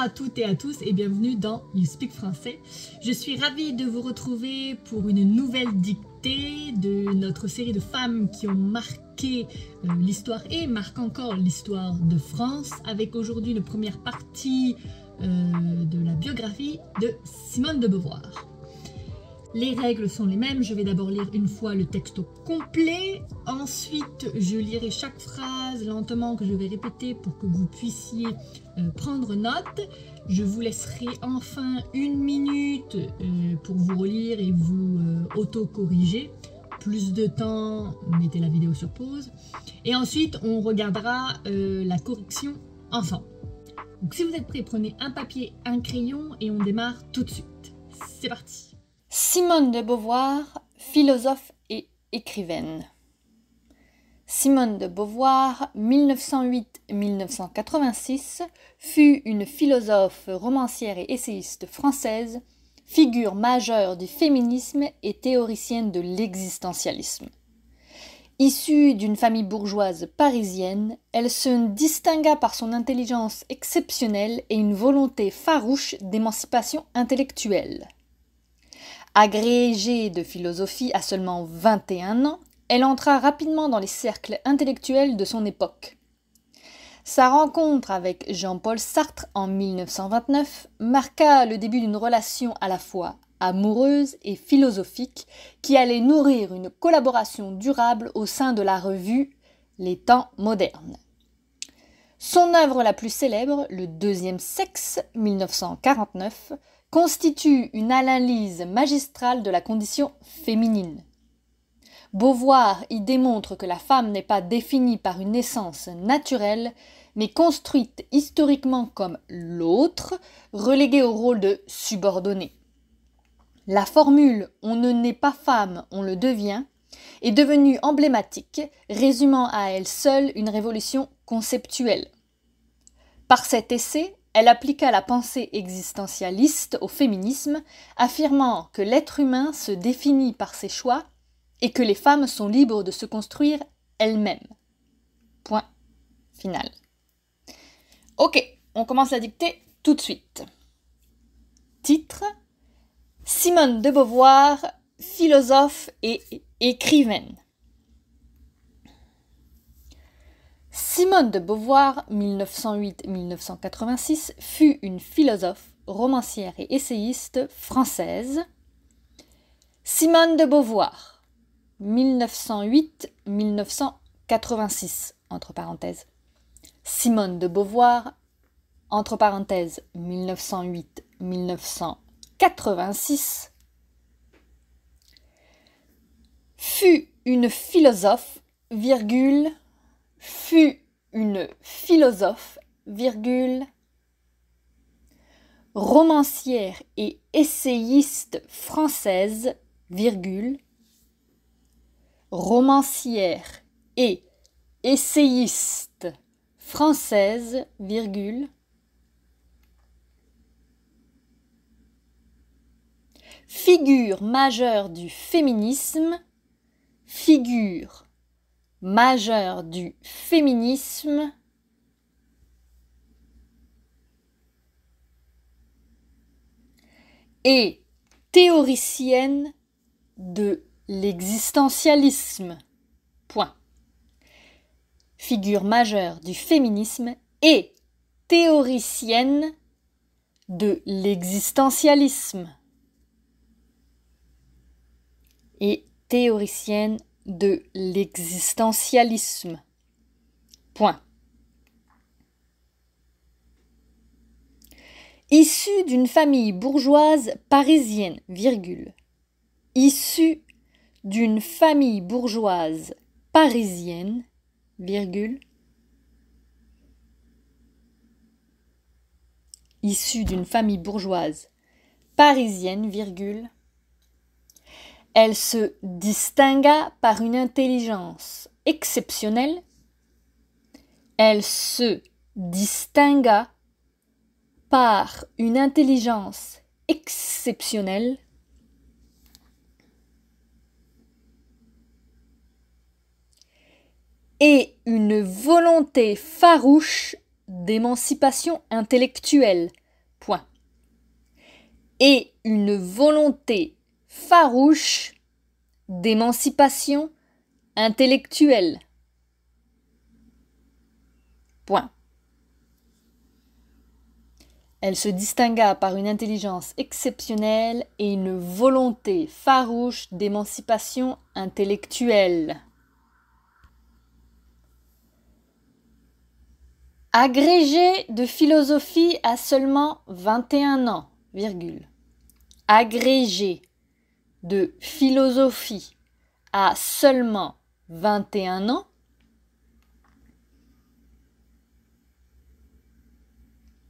à toutes et à tous et bienvenue dans You Speak Français. Je suis ravie de vous retrouver pour une nouvelle dictée de notre série de femmes qui ont marqué l'histoire et marquent encore l'histoire de France, avec aujourd'hui une première partie de la biographie de Simone de Beauvoir. Les règles sont les mêmes, je vais d'abord lire une fois le texte au complet, ensuite je lirai chaque phrase lentement que je vais répéter pour que vous puissiez prendre note. Je vous laisserai enfin 1 minute pour vous relire et vous auto-corriger. Plus de temps, mettez la vidéo sur pause. Et ensuite on regardera la correction ensemble. Donc si vous êtes prêts, prenez un papier, un crayon et on démarre tout de suite. C'est parti! Simone de Beauvoir, philosophe et écrivaine. Simone de Beauvoir, 1908-1986, fut une philosophe, romancière et essayiste française, figure majeure du féminisme et théoricienne de l'existentialisme. Issue d'une famille bourgeoise parisienne, elle se distingua par son intelligence exceptionnelle et une volonté farouche d'émancipation intellectuelle. Agrégée de philosophie à seulement 21 ans, elle entra rapidement dans les cercles intellectuels de son époque. Sa rencontre avec Jean-Paul Sartre en 1929 marqua le début d'une relation à la fois amoureuse et philosophique qui allait nourrir une collaboration durable au sein de la revue Les Temps modernes. Son œuvre la plus célèbre, Le deuxième sexe, 1949, constitue une analyse magistrale de la condition féminine. Beauvoir y démontre que la femme n'est pas définie par une essence naturelle, mais construite historiquement comme l'autre, reléguée au rôle de subordonnée. La formule « on ne naît pas femme, on le devient » est devenue emblématique, résumant à elle seule une révolution conceptuelle. Par cet essai, elle appliqua la pensée existentialiste au féminisme, affirmant que l'être humain se définit par ses choix et que les femmes sont libres de se construire elles-mêmes. Point final. Ok, on commence la dictée tout de suite. Titre : Simone de Beauvoir, philosophe et écrivaine. Simone de Beauvoir, 1908-1986, fut une philosophe, romancière et essayiste française. Simone de Beauvoir, 1908-1986, entre parenthèses. Simone de Beauvoir, entre parenthèses, 1908-1986, fut une philosophe, virgule, romancière et essayiste française, virgule, romancière et essayiste française, virgule, figure majeure du féminisme, figure majeure du féminisme, et théoricienne de l'existentialisme. Point. Figure majeure du féminisme et théoricienne de l'existentialisme. Et théoricienne de l'existentialisme. Point. Issue d'une famille bourgeoise parisienne, virgule. Issue d'une famille bourgeoise parisienne, virgule. Issue d'une famille bourgeoise parisienne, virgule. Elle se distingua par une intelligence exceptionnelle. Elle se distingua par une intelligence exceptionnelle. Et une volonté farouche d'émancipation intellectuelle. et une volonté farouche d'émancipation intellectuelle. Point. Elle se distingua par une intelligence exceptionnelle et une volonté farouche d'émancipation intellectuelle. Agrégée de philosophie à seulement 21 ans, virgule. Agrégée de philosophie à seulement 21 ans,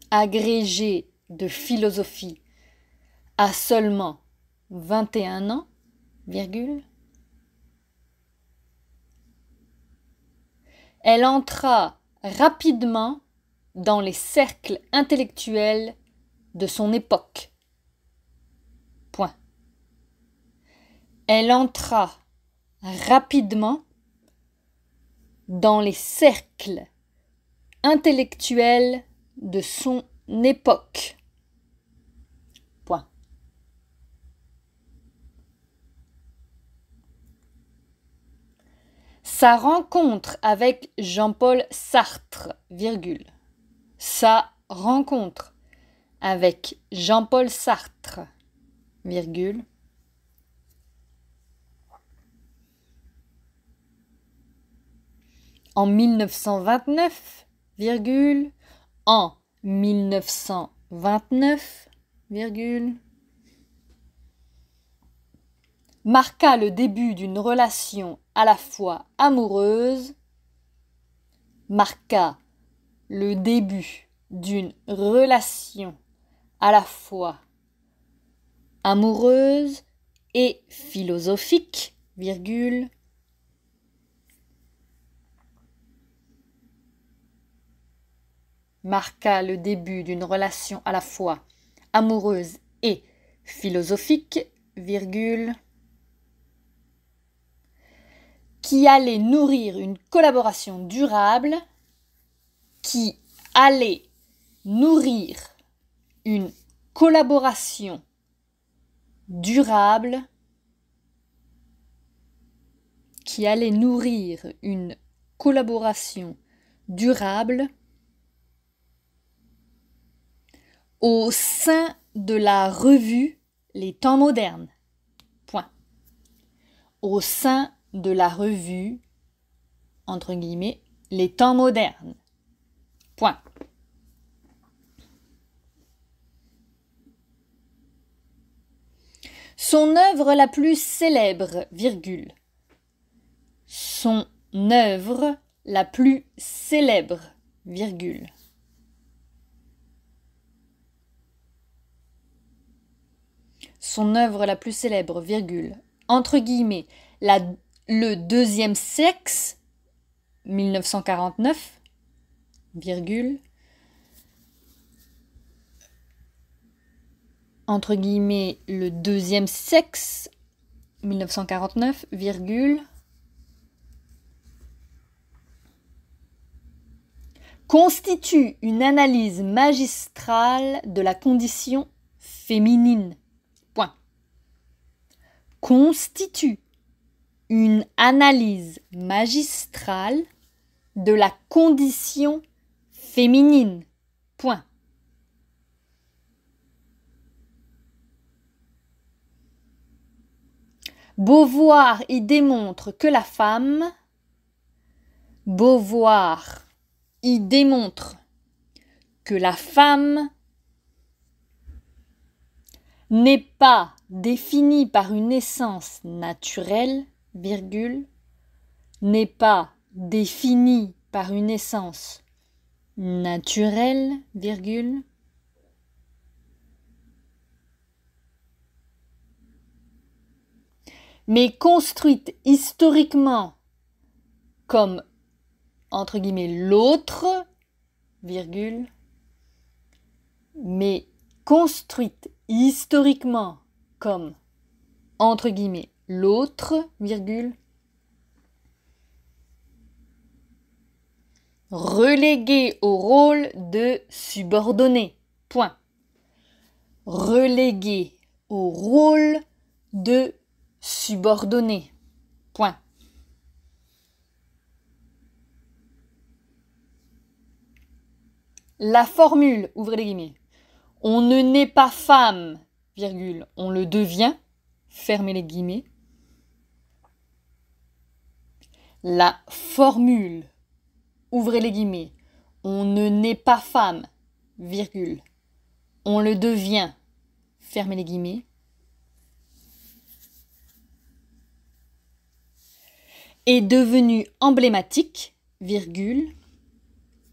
agrégée de philosophie à seulement 21 ans, virgule. Elle entra rapidement dans les cercles intellectuels de son époque. Point. Elle entra rapidement dans les cercles intellectuels de son époque. Point. Sa rencontre avec Jean-Paul Sartre, virgule. Sa rencontre avec Jean-Paul Sartre, virgule. En 1929, virgule. En 1929, virgule. Marqua le début d'une relation à la fois amoureuse, marqua le début d'une relation à la fois amoureuse et philosophique, virgule. Marqua le début d'une relation à la fois amoureuse et philosophique, virgule. Qui allait nourrir une collaboration durable, qui allait nourrir une collaboration durable, qui allait nourrir une collaboration durable au sein de la revue Les Temps modernes. Point. Au sein de la revue, entre guillemets, Les Temps modernes. Point. Son œuvre la plus célèbre, virgule. Son œuvre la plus célèbre, virgule. Son œuvre la plus célèbre, virgule, entre guillemets, le deuxième sexe, 1949, virgule, entre guillemets, le deuxième sexe, 1949, virgule, constitue une analyse magistrale de la condition féminine. Point. Constitue une analyse magistrale de la condition féminine. Point. Beauvoir y démontre que la femme, Beauvoir y démontre que la femme n'est pas définie par une essence naturelle, virgule, n'est pas définie par une essence naturelle, virgule, mais construite historiquement comme, entre guillemets, l'autre, virgule, mais construite historiquement comme, entre guillemets, l'autre, virgule, reléguée au rôle de subordonnée, point. relégué au rôle de subordonné. Point. La formule, ouvrez les guillemets, on ne naît pas femme, virgule, on le devient, fermez les guillemets. La formule, ouvrez les guillemets, on ne naît pas femme, virgule, on le devient, fermez les guillemets. Est devenu emblématique, virgule,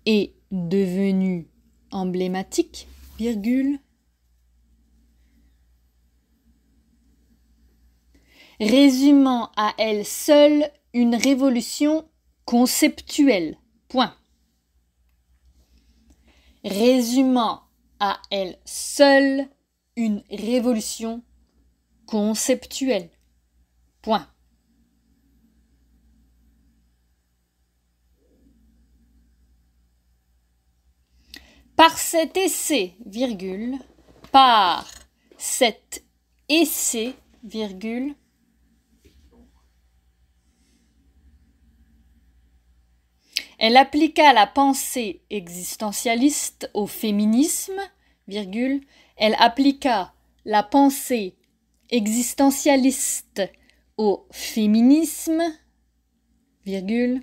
est devenu emblématique, virgule, résumant à elle seule une révolution conceptuelle. Point. Résumant à elle seule une révolution conceptuelle. Point. Par cet essai, virgule, par cet essai, virgule, elle appliqua la pensée existentialiste au féminisme, virgule, elle appliqua la pensée existentialiste au féminisme, virgule,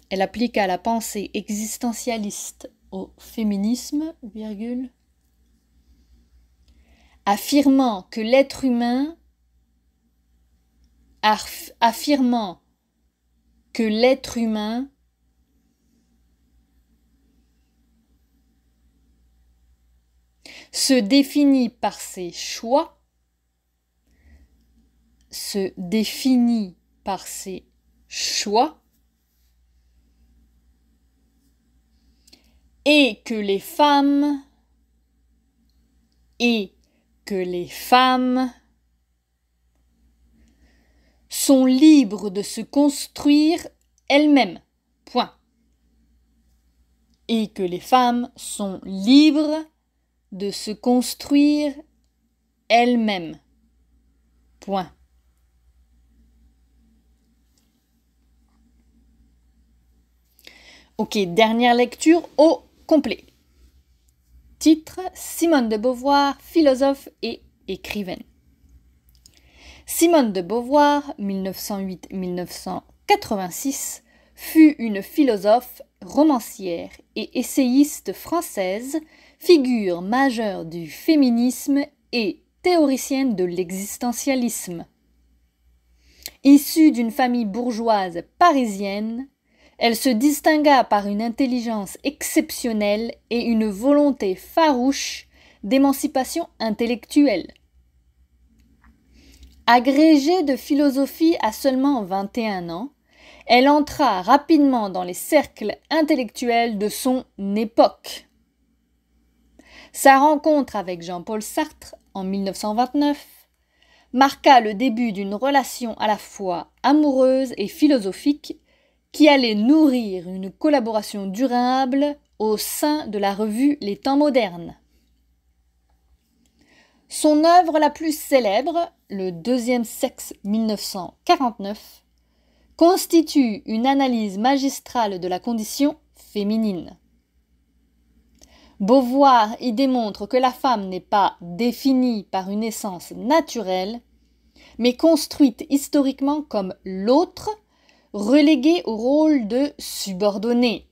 elle appliqua la pensée existentialiste au féminisme, virgule, affirmant que l'être humain se définit par ses choix, et que les femmes sont libres de se construire elles-mêmes. Point. Et que les femmes sont libres de se construire elles-mêmes. Point. Ok, dernière lecture au complet. Titre: Simone de Beauvoir, philosophe et écrivaine. Simone de Beauvoir, 1908-1986, fut une philosophe, romancière et essayiste française, figure majeure du féminisme et théoricienne de l'existentialisme. Issue d'une famille bourgeoise parisienne, elle se distingua par une intelligence exceptionnelle et une volonté farouche d'émancipation intellectuelle. Agrégée de philosophie à seulement 21 ans, elle entra rapidement dans les cercles intellectuels de son époque. Sa rencontre avec Jean-Paul Sartre en 1929 marqua le début d'une relation à la fois amoureuse et philosophique qui allait nourrir une collaboration durable au sein de la revue Les Temps modernes. Son œuvre la plus célèbre, Le deuxième sexe 1949, constitue une analyse magistrale de la condition féminine. Beauvoir y démontre que la femme n'est pas définie par une essence naturelle, mais construite historiquement comme l'autre, reléguée au rôle de subordonnée.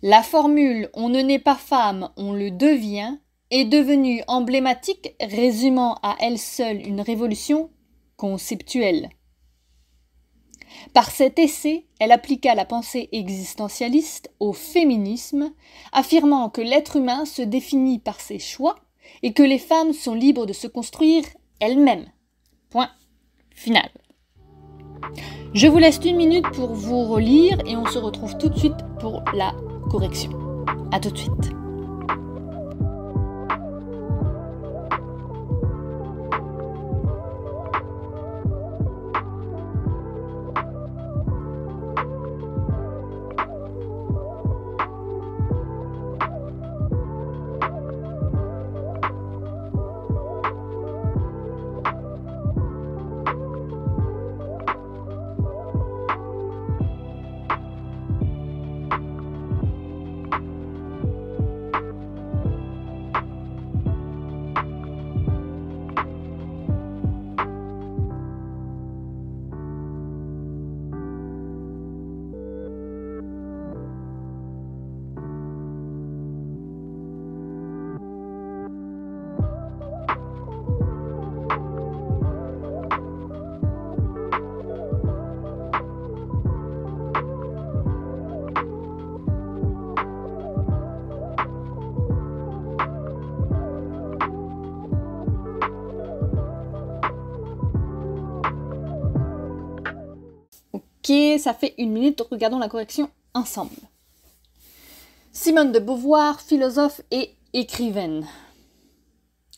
La formule « on ne naît pas femme, on le devient » est devenue emblématique, résumant à elle seule une révolution conceptuelle. Par cet essai, elle appliqua la pensée existentialiste au féminisme, affirmant que l'être humain se définit par ses choix et que les femmes sont libres de se construire elles-mêmes. Point final. Je vous laisse 1 minute pour vous relire et on se retrouve tout de suite pour la correction. À tout de suite. Ok, ça fait 1 minute, regardons la correction ensemble. Simone de Beauvoir, philosophe et écrivaine.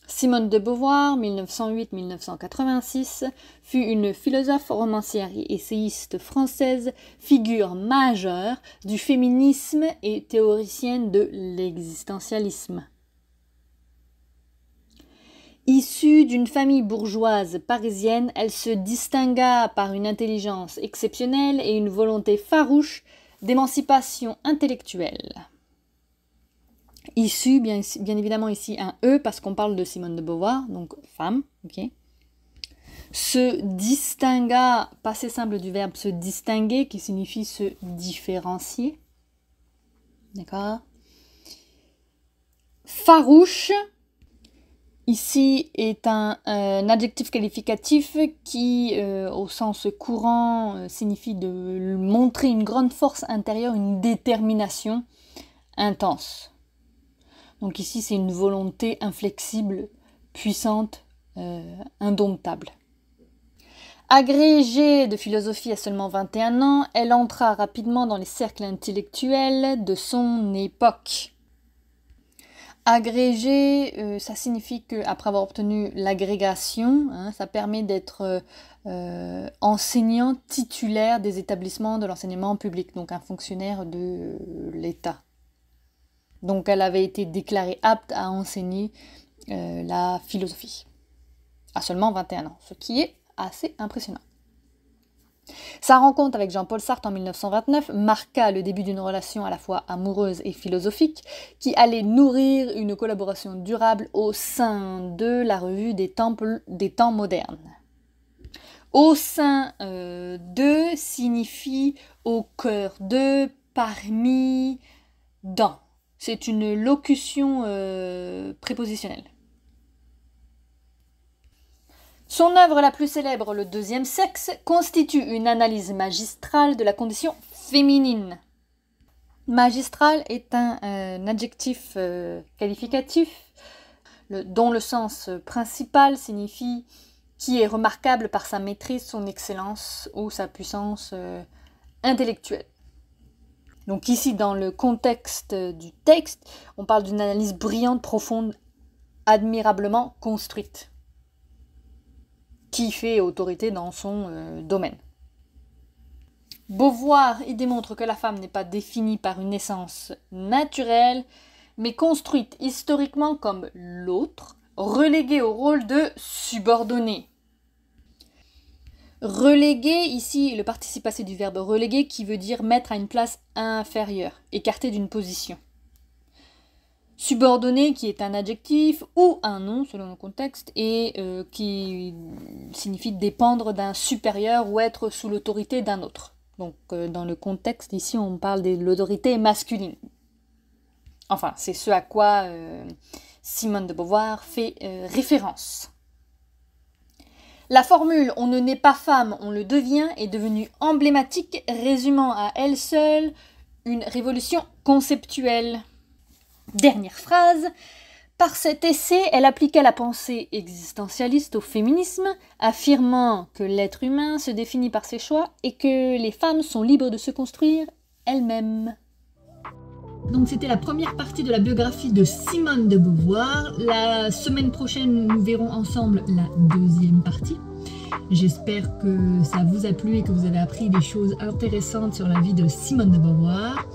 Simone de Beauvoir, 1908-1986, fut une philosophe, romancière et essayiste française, figure majeure du féminisme et théoricienne de l'existentialisme. Issue d'une famille bourgeoise parisienne, elle se distingua par une intelligence exceptionnelle et une volonté farouche d'émancipation intellectuelle. Issue, bien évidemment ici un E parce qu'on parle de Simone de Beauvoir, donc femme, ok. Se distingua, passé simple du verbe se distinguer qui signifie se différencier. D'accord. Farouche, ici est un adjectif qualificatif qui, au sens courant, signifie de montrer une grande force intérieure, une détermination intense. Donc ici, c'est une volonté inflexible, puissante, indomptable. Agrégée de philosophie à seulement 21 ans, elle entra rapidement dans les cercles intellectuels de son époque. Agrégée, ça signifie qu'après avoir obtenu l'agrégation, ça permet d'être enseignant titulaire des établissements de l'enseignement public, donc un fonctionnaire de l'État. Donc elle avait été déclarée apte à enseigner la philosophie à seulement 21 ans, ce qui est assez impressionnant. Sa rencontre avec Jean-Paul Sartre en 1929 marqua le début d'une relation à la fois amoureuse et philosophique qui allait nourrir une collaboration durable au sein de la revue des temps modernes. Au sein de signifie au cœur de, parmi, dans. C'est une locution prépositionnelle. Son œuvre la plus célèbre, Le deuxième sexe, constitue une analyse magistrale de la condition féminine. Magistral est un adjectif qualificatif dont le sens principal signifie qui est remarquable par sa maîtrise, son excellence ou sa puissance intellectuelle. Donc ici, dans le contexte du texte, on parle d'une analyse brillante, profonde, admirablement construite, qui fait autorité dans son domaine. Beauvoir y démontre que la femme n'est pas définie par une essence naturelle, mais construite historiquement comme l'autre, reléguée au rôle de subordonnée. Relégué, ici, le participe passé du verbe reléguer qui veut dire mettre à une place inférieure, écarté d'une position. Subordonné qui est un adjectif ou un nom selon le contexte et qui signifie dépendre d'un supérieur ou être sous l'autorité d'un autre. Donc dans le contexte ici on parle de l'autorité masculine. Enfin c'est ce à quoi Simone de Beauvoir fait référence. La formule « on ne naît pas femme, on le devient » est devenue emblématique, résumant à elle seule une révolution conceptuelle. Dernière phrase. Par cet essai, elle appliqua la pensée existentialiste au féminisme, affirmant que l'être humain se définit par ses choix et que les femmes sont libres de se construire elles-mêmes. Donc c'était la première partie de la biographie de Simone de Beauvoir. La semaine prochaine, nous verrons ensemble la deuxième partie. J'espère que ça vous a plu et que vous avez appris des choses intéressantes sur la vie de Simone de Beauvoir.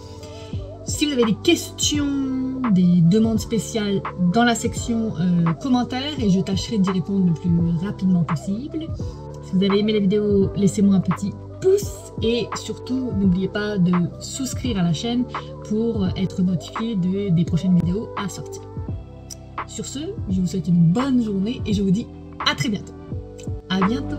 Si vous avez des questions, des demandes spéciales dans la section commentaires et je tâcherai d'y répondre le plus rapidement possible. Si vous avez aimé la vidéo, laissez-moi un petit pouce et surtout n'oubliez pas de souscrire à la chaîne pour être notifié des prochaines vidéos à sortir. Sur ce, je vous souhaite une bonne journée et je vous dis à très bientôt. À bientôt.